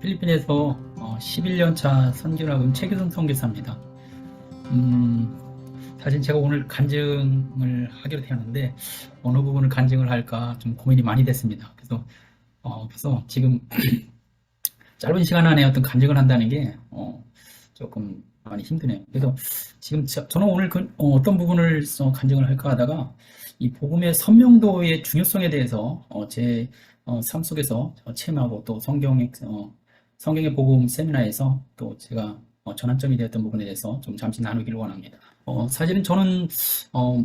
필리핀에서 11년 차 선교를 하고 있는 최규성 선교사입니다. 사실 제가 오늘 간증을 하기로 되었는데 어느 부분을 간증을 할까 좀 고민이 많이 됐습니다. 그래서 지금 짧은 시간 안에 어떤 간증을 한다는 게 조금 많이 힘드네요. 그래서 지금 저는 오늘 어떤 부분을 간증을 할까 하다가 이 복음의 선명도의 중요성에 대해서 제 삶 속에서 체험하고 또 성경의 복음 세미나에서 또 제가 전환점이 되었던 부분에 대해서 좀 잠시 나누기를 원합니다. 사실은 저는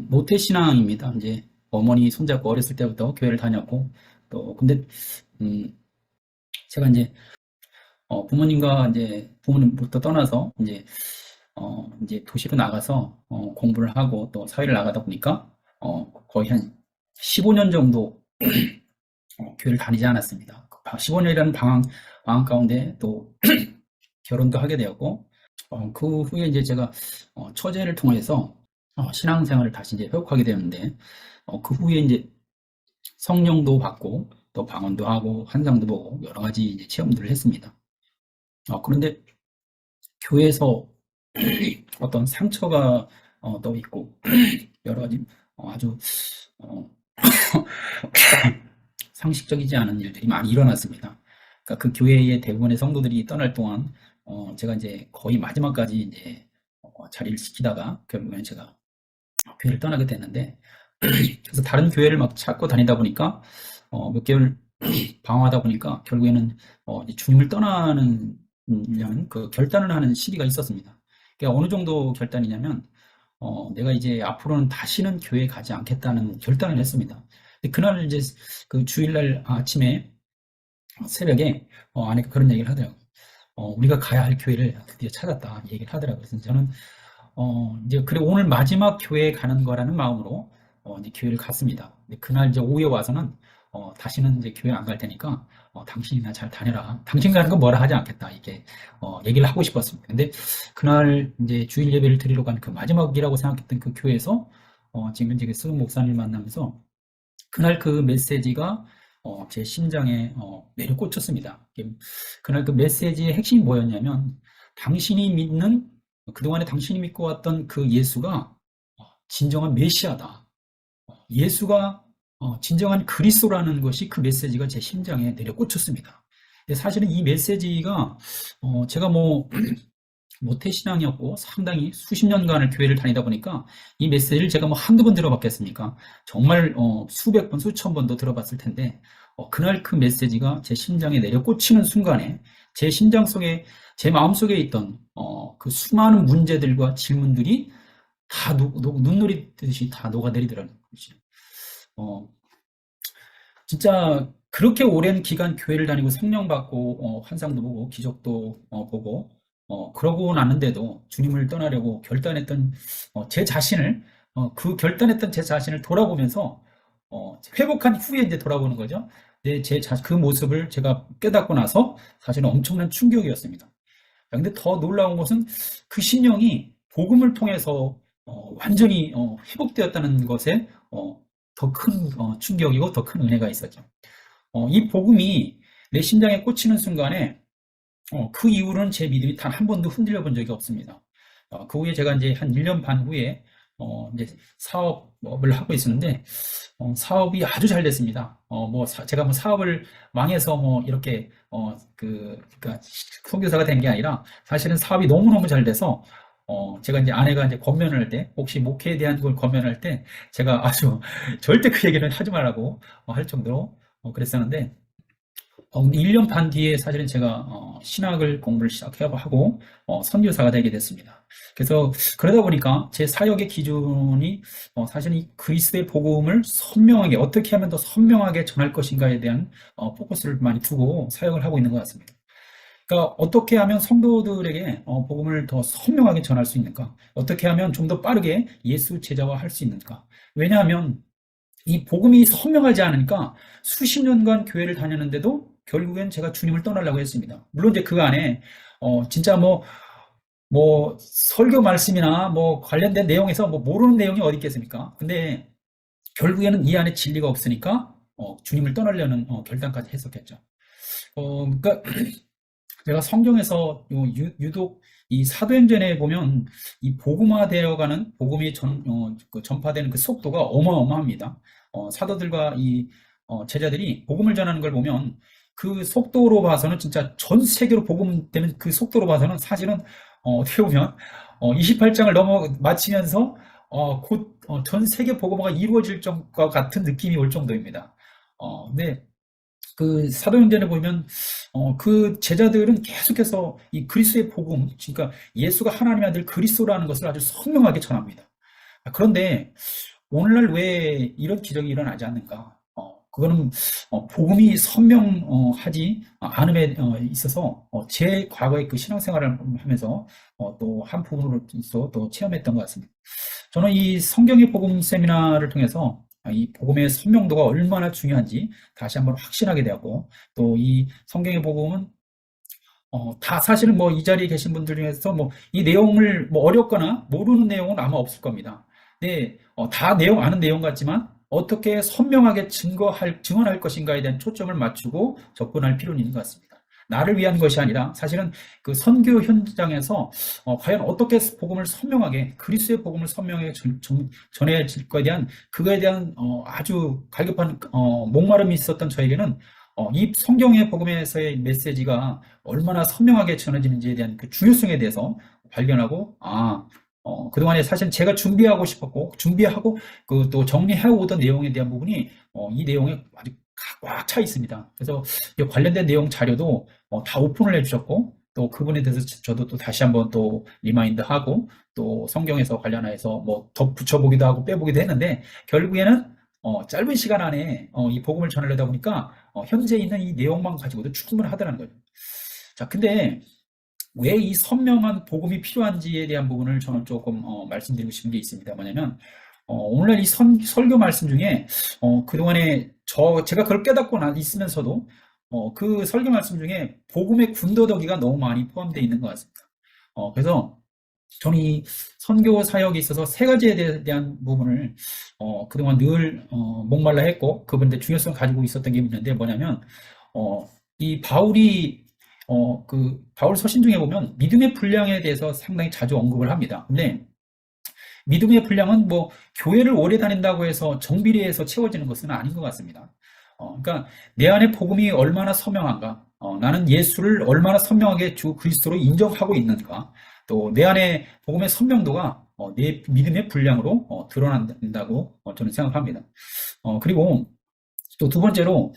모태신앙입니다. 이제 어머니 손잡고 어렸을 때부터 교회를 다녔고 또 근데 제가 이제 부모님과 이제 부모님부터 떠나서 이제 도시로 나가서 공부를 하고 또 사회를 나가다 보니까 거의 한 15년 정도 교회를 다니지 않았습니다. 15년이라는 방황 가운데 또 결혼도 하게 되었고 그 후에 이제 제가 처제를 통해서 신앙생활을 다시 이제 회복하게 되었는데 그 후에 이제 성령도 받고 또 방언도 하고 환상도 보고 여러 가지 이제 체험들을 했습니다. 그런데 교회에서 어떤 상처가 또 있고 여러 가지 아주 상식적이지 않은 일들이 많이 일어났습니다. 그러니까 그 교회의 대부분의 성도들이 떠날 동안 제가 이제 거의 마지막까지 이제 자리를 지키다가 결국에는 제가 교회를 떠나게 됐는데 그래서 다른 교회를 막 찾고 다니다 보니까 몇 개월 방황하다 보니까 결국에는 이제 주님을 떠나는 그 결단을 하는 시기가 있었습니다. 그러니까 어느 정도 결단이냐면 내가 이제 앞으로는 다시는 교회에 가지 않겠다는 결단을 했습니다. 근데 그날 이제 그 주일날 아침에 새벽에 아내가 그런 얘기를 하더라고요. 우리가 가야 할 교회를 드디어 찾았다 이 얘기를 하더라고요. 그래서 저는 이제 그래 오늘 마지막 교회에 가는 거라는 마음으로 이제 교회를 갔습니다. 근데 그날 이제 오후에 와서는 다시는 이제 교회 안 갈 테니까 당신이나 잘 다녀라. 당신 가는 거 뭐라 하지 않겠다. 이렇게 얘기를 하고 싶었습니다. 근데 그날 이제 주일 예배를 드리러 간 그 마지막이라고 생각했던 그 교회에서 지금 이제 수석 목사님을 만나면서 그날 그 메시지가 제 심장에 내려 꽂혔습니다. 그날 그 메시지의 핵심이 뭐였냐면 당신이 믿는 그동안에 당신이 믿고 왔던 그 예수가 진정한 메시아다. 예수가 진정한 그리스도라는 것이 그 메시지가 제 심장에 내려 꽂혔습니다. 근데 사실은 이 메시지가 제가 모태신앙이었고 상당히 수십 년간을 교회를 다니다 보니까 이 메시지를 제가 한두 번 들어봤겠습니까? 정말 수백 번, 수천 번도 들어봤을 텐데 그날 그 메시지가 제 심장에 내려 꽂히는 순간에 제 심장 속에 제 마음속에 있던 그 수많은 문제들과 질문들이 다 눈놀이 듯이 다 녹아내리더라는 것이죠. 진짜 그렇게 오랜 기간 교회를 다니고 성령 받고 환상도 보고 기적도 보고 그러고 났는데도 주님을 떠나려고 결단했던 제 자신을 그 결단했던 제 자신을 돌아보면서 회복한 후에 이제 돌아보는 거죠. 그 모습을 제가 깨닫고 나서 사실은 엄청난 충격이었습니다. 근데 더 놀라운 것은 그 심령이 복음을 통해서 완전히 회복되었다는 것에 더 큰 충격이고 더 큰 은혜가 있었죠. 이 복음이 내 심장에 꽂히는 순간에 그 이후로는 제 믿음이 단 한 번도 흔들려 본 적이 없습니다. 그 후에 제가 이제 한 1년 반 후에 이제 사업을 하고 있었는데 사업이 아주 잘 됐습니다. 제가 사업을 망해서 이렇게 그러니까 선교사가 된 게 아니라 사실은 사업이 너무너무 잘 돼서 제가 이제 아내가 이제 권면을 할 때 혹시 목회에 대한 걸 권면할 때 제가 아주 절대 그 얘기는 하지 말라고 할 정도로 그랬었는데 1년 반 뒤에 사실은 제가 신학을 공부를 시작하고 선교사가 되게 됐습니다. 그래서 그러다 보니까 제 사역의 기준이 사실은 이 그리스도의 복음을 선명하게 어떻게 하면 더 선명하게 전할 것인가에 대한 포커스를 많이 두고 사역을 하고 있는 것 같습니다. 그러니까 어떻게 하면 성도들에게 복음을 더 선명하게 전할 수 있는가? 어떻게 하면 좀 더 빠르게 예수 제자화 할 수 있는가? 왜냐하면 이 복음이 선명하지 않으니까 수십 년간 교회를 다녔는데도 결국엔 제가 주님을 떠나려고 했습니다. 물론 이제 그 안에 진짜 설교 말씀이나 관련된 내용에서 모르는 내용이 어디 있겠습니까? 근데 결국에는 이 안에 진리가 없으니까 주님을 떠나려는 결단까지 했었겠죠. 그러니까 제가 성경에서 유독 이 사도행전에 보면 이 복음화되어가는 복음이 전파되는 그 속도가 어마어마합니다. 사도들과 이 제자들이 복음을 전하는 걸 보면 그 속도로 봐서는 진짜 전 세계로 복음되는 그 속도로 봐서는 사실은 어떻게 보면 28장을 넘어 마치면서 곧 전 세계 복음화가 이루어질 것과 같은 느낌이 올 정도입니다. 근데 그 사도행전에 보면 그 제자들은 계속해서 이 그리스도의 복음, 그러니까 예수가 하나님의 아들 그리스도라는 것을 아주 선명하게 전합니다. 그런데 오늘날 왜 이런 기적이 일어나지 않는가? 그거는 복음이 선명하지 않음에 있어서 제 과거의 그 신앙생활을 하면서 또 한 부분으로 또 체험했던 것 같습니다. 저는 이 성경의 복음 세미나를 통해서 이 복음의 선명도가 얼마나 중요한지 다시 한번 확신하게 되었고, 또 이 성경의 복음은 다 사실은 뭐 이 자리에 계신 분들 중에서 뭐 이 내용을 뭐 어렵거나 모르는 내용은 아마 없을 겁니다. 근데 다 내용 아는 내용 같지만 어떻게 선명하게 증언할 것인가에 대한 초점을 맞추고 접근할 필요는 있는 것 같습니다. 나를 위한 것이 아니라 사실은 그 선교 현장에서 과연 어떻게 복음을 선명하게 그리스도의 복음을 선명하게 전해질 거에 대한 그거에 대한 아주 갈급한 목마름이 있었던 저에게는 이 성경의 복음에서의 메시지가 얼마나 선명하게 전해지는지에 대한 그 중요성에 대해서 발견하고, 그동안에 사실 제가 준비하고 그 또 정리해 오던 내용에 대한 부분이 이 내용에 아주 꽉 차 있습니다. 그래서 관련된 내용 자료도 다 오픈을 해주셨고, 또 그분에 대해서 저도 또 다시 한번 또 리마인드하고, 또 성경에서 관련해서 뭐 덧붙여보기도 하고 빼보기도 했는데, 결국에는 짧은 시간 안에 이 복음을 전하려다 보니까 현재 있는 이 내용만 가지고도 충분하더라는 거죠. 자, 근데 왜 이 선명한 복음이 필요한지에 대한 부분을 저는 조금 말씀드리고 싶은 게 있습니다. 뭐냐면 오늘날 이 설교 말씀 중에 그동안에 제가 그걸 깨닫고 있으면서도 그 설교 말씀 중에 복음의 군더더기가 너무 많이 포함되어 있는 것 같습니다. 그래서 저는 이 선교 사역에 있어서 세 가지에 대한 부분을 그동안 늘 목말라 했고 그분들 중요성을 가지고 있었던 게 있는데, 뭐냐면 이 바울 서신 중에 보면 믿음의 분량에 대해서 상당히 자주 언급을 합니다. 근데 믿음의 분량은 뭐 교회를 오래 다닌다고 해서 정비례해서 채워지는 것은 아닌 것 같습니다. 그러니까 내 안에 복음이 얼마나 선명한가, 나는 예수를 얼마나 선명하게 주 그리스도로 인정하고 있는가, 또 내 안에 복음의 선명도가 내 믿음의 분량으로 드러난다고 저는 생각합니다. 그리고 또 두 번째로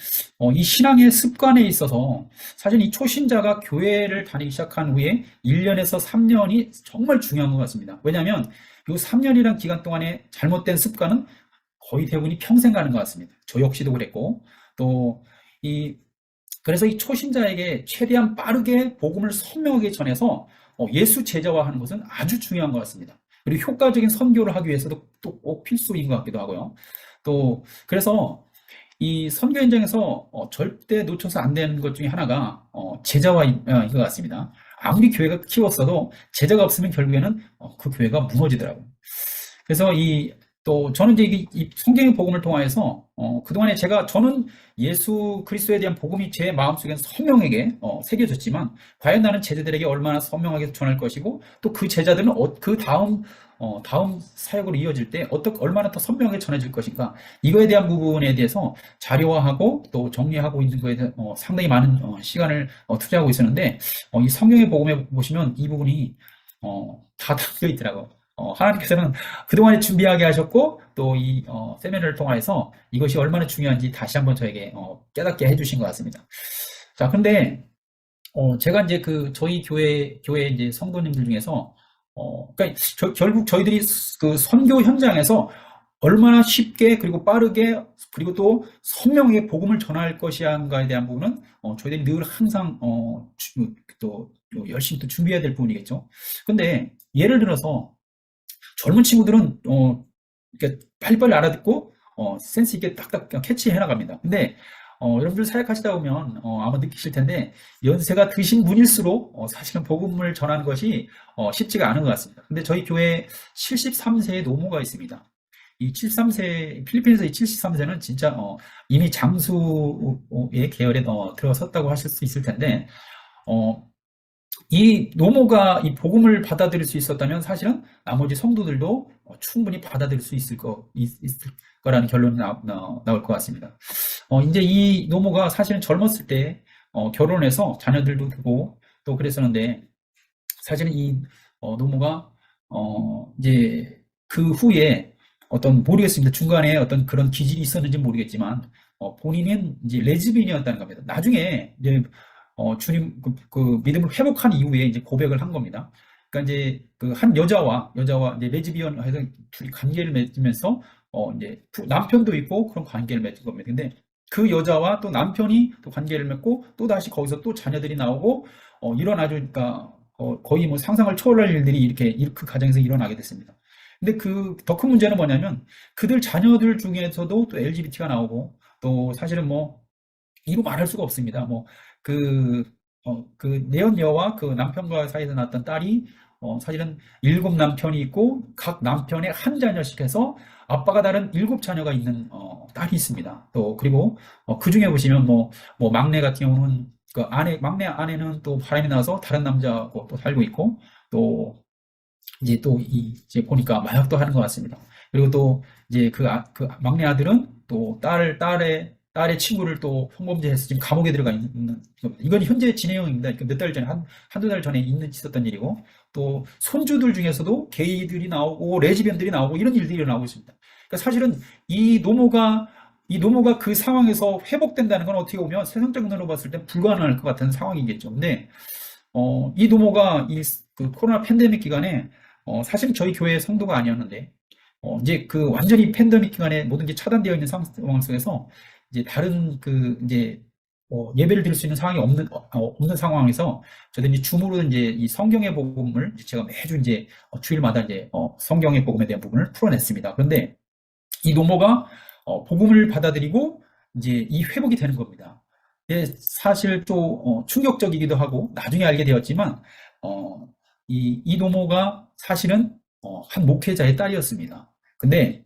이 신앙의 습관에 있어서 사실 이 초신자가 교회를 다니기 시작한 후에 1년에서 3년이 정말 중요한 것 같습니다. 왜냐하면 이 3년이란 기간 동안에 잘못된 습관은 거의 대부분이 평생 가는 것 같습니다. 저 역시도 그랬고, 또 그래서 이 초신자에게 최대한 빠르게 복음을 선명하게 전해서 예수 제자화하는 것은 아주 중요한 것 같습니다. 그리고 효과적인 선교를 하기 위해서도 또 꼭 필수인 것 같기도 하고요. 또 그래서 이 선교 현장에서 절대 놓쳐서 안 되는 것 중에 하나가 제자화인 것 같습니다. 아무리 교회가 키웠어도 제자가 없으면 결국에는 그 교회가 무너지더라고요. 그래서 또 저는 이제 이 성경의 복음을 통해서 그동안에 저는 예수 그리스도에 대한 복음이 제 마음속에 선명하게 새겨졌지만, 과연 나는 제자들에게 얼마나 선명하게 전할 것이고, 또 그 제자들은 그 다음 사역으로 이어질 때 얼마나 더 선명하게 전해질 것인가, 이거에 대한 부분에 대해서 자료화하고 또 정리하고 있는 거에 대해 상당히 많은 시간을 투자하고 있었는데, 이 성경의 복음에 보시면 이 부분이 다 담겨 있더라고요. 하나님께서는 그동안에 준비하게 하셨고, 또 이 세미나를 통해서 이것이 얼마나 중요한지 다시 한번 저에게 깨닫게 해주신 것 같습니다. 자, 근데 제가 이제 저희 교회 이제 성도님들 중에서 그러니까 결국 저희들이 그 선교 현장에서 얼마나 쉽게 그리고 빠르게 그리고 또 선명하게 복음을 전할 것인가에 대한 부분은 저희들이 늘 항상 또 열심히 또 준비해야 될 부분이겠죠. 근데 예를 들어서 젊은 친구들은 이렇게 빨리빨리 알아듣고 센스 있게 딱딱 캐치해 나갑니다. 근데 여러분들 사역하시다 보면 아마 느끼실 텐데, 연세가 드신 분일수록 사실은 복음을 전하는 것이 쉽지가 않은 것 같습니다. 근데 저희 교회에 73세의 노모가 있습니다. 이 73세, 필리핀에서 이 73세는 진짜 이미 장수의 계열에 들어섰다고 하실 수 있을 텐데, 이 노모가 이 복음을 받아들일 수 있었다면 사실은 나머지 성도들도 충분히 받아들일 수 있을 거라는 결론이 나올 것 같습니다. 이제 이 노모가 사실은 젊었을 때 결혼해서 자녀들도 두고 또 그랬었는데 사실은 이 노모가 이제 그 후에 모르겠습니다. 중간에 어떤 그런 기질이 있었는지 모르겠지만 본인은 이제 레즈비언이었다는 겁니다. 나중에 이제 주님 그 믿음을 회복한 이후에 이제 고백을 한 겁니다. 그러니까 이제 그 한 여자와 이제 레즈비언 해서 둘이 관계를 맺으면서 이제 남편도 있고 그런 관계를 맺은 겁니다. 근데 그 여자와 또 남편이 또 관계를 맺고 또 다시 거기서 또 자녀들이 나오고 이런 아주 그러니까 거의 뭐 상상을 초월할 일들이 이렇게 그 가정에서 일어나게 됐습니다. 근데 그 더 큰 문제는 뭐냐면 그들 자녀들 중에서도 또 LGBT가 나오고 또 사실은 뭐 이루 말할 수가 없습니다. 뭐 그 그 내연녀와 그 남편과 사이에서 낳았던 딸이 사실은 일곱 남편이 있고 각 남편에 한 자녀씩 해서 아빠가 다른 일곱 자녀가 있는 딸이 있습니다. 또 그리고 그 중에 보시면 뭐 막내 같은 경우는 그 막내 아내는 또 바람이 나서 다른 남자하고 또 살고 있고 또 이제 이제 보니까 마약도 하는 것 같습니다. 그리고 또 이제 그 막내 아들은 또 딸의 친구를 또 성범죄해서 지금 감옥에 들어가 있는 겁니다. 이건 현재 진행형입니다. 몇 달 전에, 한두 달 전에 있었던 일이고, 또 손주들 중에서도 게이들이 나오고, 레즈비언들이 나오고, 이런 일들이 일어나고 있습니다. 그러니까 사실은 이 노모가 그 상황에서 회복된다는 건 어떻게 보면 세상적인 눈으로 봤을 때 불가능할 것 같은 상황이겠죠. 근데 이 노모가 그 코로나 팬데믹 기간에 사실 저희 교회 성도가 아니었는데 이제 그 완전히 팬데믹 기간에 모든 게 차단되어 있는 상황 속에서 이제 다른 그 이제 예배를 드릴 수 있는 상황이 없는 상황에서 저희들이 이제 줌으로 이제 이 성경의 복음을 이제 제가 매주 이제 주일마다 이제 성경의 복음에 대한 부분을 풀어냈습니다. 그런데 이 노모가 복음을 받아들이고 이제 이 회복이 되는 겁니다. 사실 좀 충격적이기도 하고 나중에 알게 되었지만 이 노모가 사실은 한 목회자의 딸이었습니다. 근데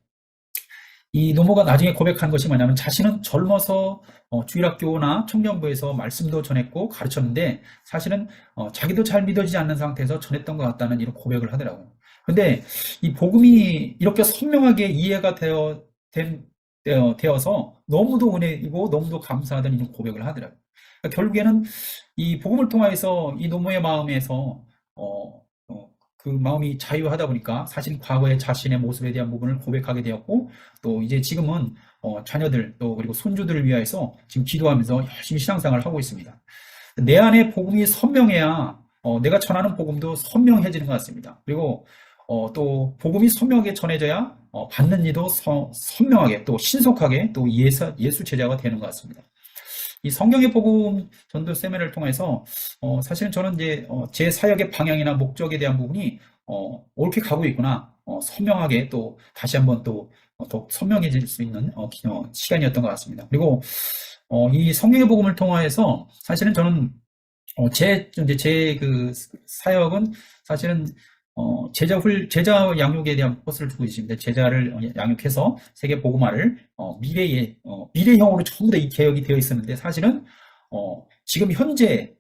이 노모가 나중에 고백한 것이 뭐냐면 자신은 젊어서 주일학교나 청년부에서 말씀도 전했고 가르쳤는데 사실은 자기도 잘 믿어지지 않는 상태에서 전했던 것 같다는 이런 고백을 하더라고요. 근데 이 복음이 이렇게 선명하게 이해가 되어서 너무도 은혜이고 너무도 감사하다는 이런 고백을 하더라고요. 그러니까 결국에는 이 복음을 통해서 이 노모의 마음에서 그 마음이 자유하다 보니까 사실 과거의 자신의 모습에 대한 부분을 고백하게 되었고 또 이제 지금은 자녀들 또 그리고 손주들을 위하여서 지금 기도하면서 열심히 신앙생활을 하고 있습니다. 내 안에 복음이 선명해야 내가 전하는 복음도 선명해지는 것 같습니다. 그리고 또 복음이 선명하게 전해져야 받는 이도 선명하게 또 신속하게 또 예수 제자가 되는 것 같습니다. 이 성경의 복음 전도 세미나를 통해서 사실은 저는 이제 제 사역의 방향이나 목적에 대한 부분이 옳게 가고 있구나 선명하게 또 다시 한번 또 더 선명해질 수 있는 시간이었던 것 같습니다. 그리고 이 성경의 복음을 통해서 사실은 저는 제 그 사역은 사실은 제자 양육에 대한 포커스를 두고 있습니다. 제자를 양육해서 세계 복음화를 미래형으로 전부 다 이 개혁이 되어 있었는데 사실은 지금 현재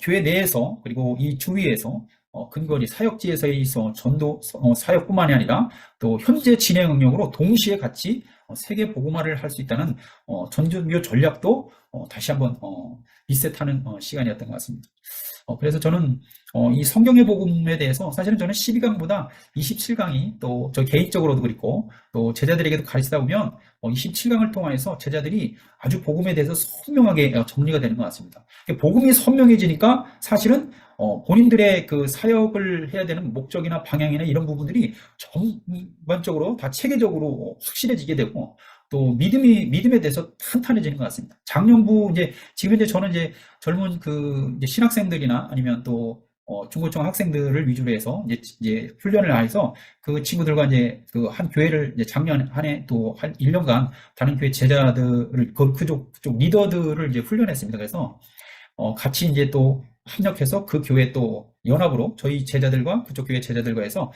교회 내에서 그리고 이 주위에서 근거리 사역지에서 있어 전도 사역뿐만이 아니라 또 현재 진행 응용으로 동시에 같이 세계 복음화를 할 수 있다는 전전교 전략도 다시 한번 리셋하는 시간이었던 것 같습니다. 그래서 저는 이 성경의 복음에 대해서 사실은 저는 12강보다 27강이 또 저 개인적으로도 그렇고 또 제자들에게도 가르치다 보면 27강을 통해서 제자들이 아주 복음에 대해서 선명하게 정리가 되는 것 같습니다. 복음이 선명해지니까 사실은 본인들의 그 사역을 해야 되는 목적이나 방향이나 이런 부분들이 전반적으로 다 체계적으로 확실해지게 되고 또 믿음에 대해서 탄탄해지는 것 같습니다. 작년부 지금 현재 저는 이제 젊은 이제 신학생들이나 아니면 또 중고등 학생들을 위주로 해서 이제 훈련을 해서 그 친구들과 이제 그 한 교회를 이제 작년 한 해 또 한 1년간 다른 교회 제자들을 그쪽 리더들을 이제 훈련했습니다. 그래서 같이 이제 또 협력해서 그 교회 또 연합으로 저희 제자들과 그쪽 교회 제자들과 해서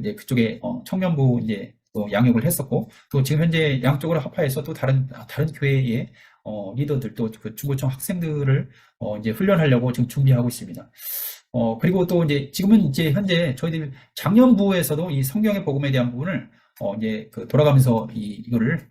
이제 그쪽에 청년부 이제 또 양육을 했었고 또 지금 현재 양쪽으로 합하여서 또 다른 교회의 리더들 또 그 중고등 학생들을 이제 훈련하려고 지금 준비하고 있습니다. 그리고 또 이제 지금은 이제 현재 저희들 작년부에서도 이 성경의 복음에 대한 부분을 이제 그 돌아가면서 이거를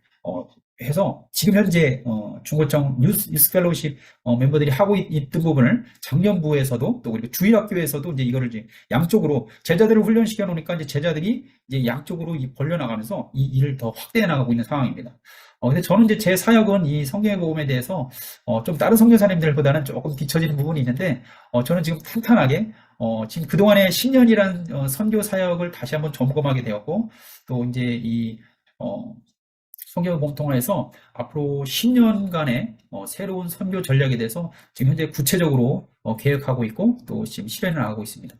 해서 지금 현재 중고청 유스 펠로우십 멤버들이 하고 있던 부분을 작년부에서도 또 그리고 주일학교에서도 이제 이거를 이제 양쪽으로 제자들을 훈련시켜 놓으니까 이제 제자들이 이제 양쪽으로 벌려 나가면서 이 일을 더 확대해 나가고 있는 상황입니다. 근데 저는 이제 제 사역은 이 성경의 복음에 대해서 좀 다른 선교사님들보다는 조금 뒤처지는 부분이 있는데 저는 지금 탄탄하게 지금 그동안의 10년이란 선교 사역을 다시 한번 점검하게 되었고 또 이제 이 성경을 공통화해서 앞으로 10년간의 새로운 선교 전략에 대해서 지금 현재 구체적으로 계획하고 있고 또 지금 실행을 하고 있습니다.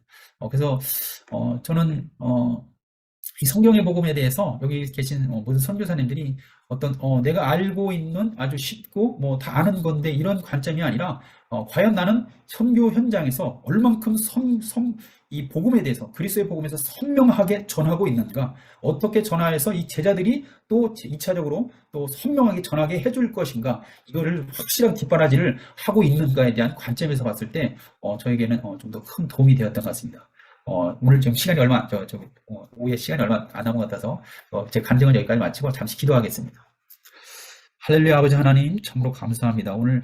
그래서 저는 이 성경의 복음에 대해서 여기 계신 모든 선교사님들이 어떤 내가 알고 있는 아주 쉽고 뭐 다 아는 건데 이런 관점이 아니라 과연 나는 선교 현장에서 얼만큼 이 복음에 대해서 그리스도의 복음에서 선명하게 전하고 있는가, 어떻게 전하해서 이 제자들이 또 2차적으로 또 선명하게 전하게 해줄 것인가, 이거를 확실한 뒷바라지를 하고 있는가에 대한 관점에서 봤을 때 저에게는 좀 더 큰 도움이 되었던 것 같습니다. 오늘 지금 시간이 얼마, 오후에 시간이 얼마 안 남은 것 같아서, 제 간증은 여기까지 마치고 잠시 기도하겠습니다. 할렐루야. 아버지 하나님, 참으로 감사합니다. 오늘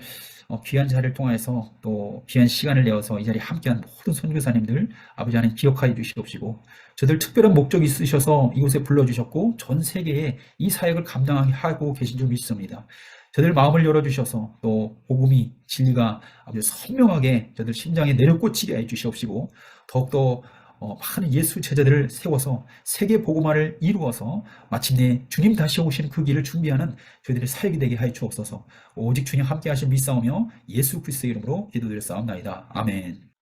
귀한 자리를 통해서 또 귀한 시간을 내어서 이 자리에 함께한 모든 선교사님들 아버지 하나님 기억하여 주시옵시고, 저들 특별한 목적이 있으셔서 이곳에 불러주셨고 전 세계에 이 사역을 감당하게 하고 계신 줄 믿습니다. 저들 마음을 열어주셔서 또 복음이 진리가 아주 선명하게 저들 심장에 내려꽂히게 해 주시옵시고, 더욱더 많은 예수 제자들을 세워서 세계 복음화를 이루어서 마침내 주님 다시 오시는 그 길을 준비하는 저희들의 사역이 되게 하여 주옵소서. 오직 주님 함께 하실 믿사오며 예수 그리스도의 이름으로 기도드렸사옵나이다. 아멘.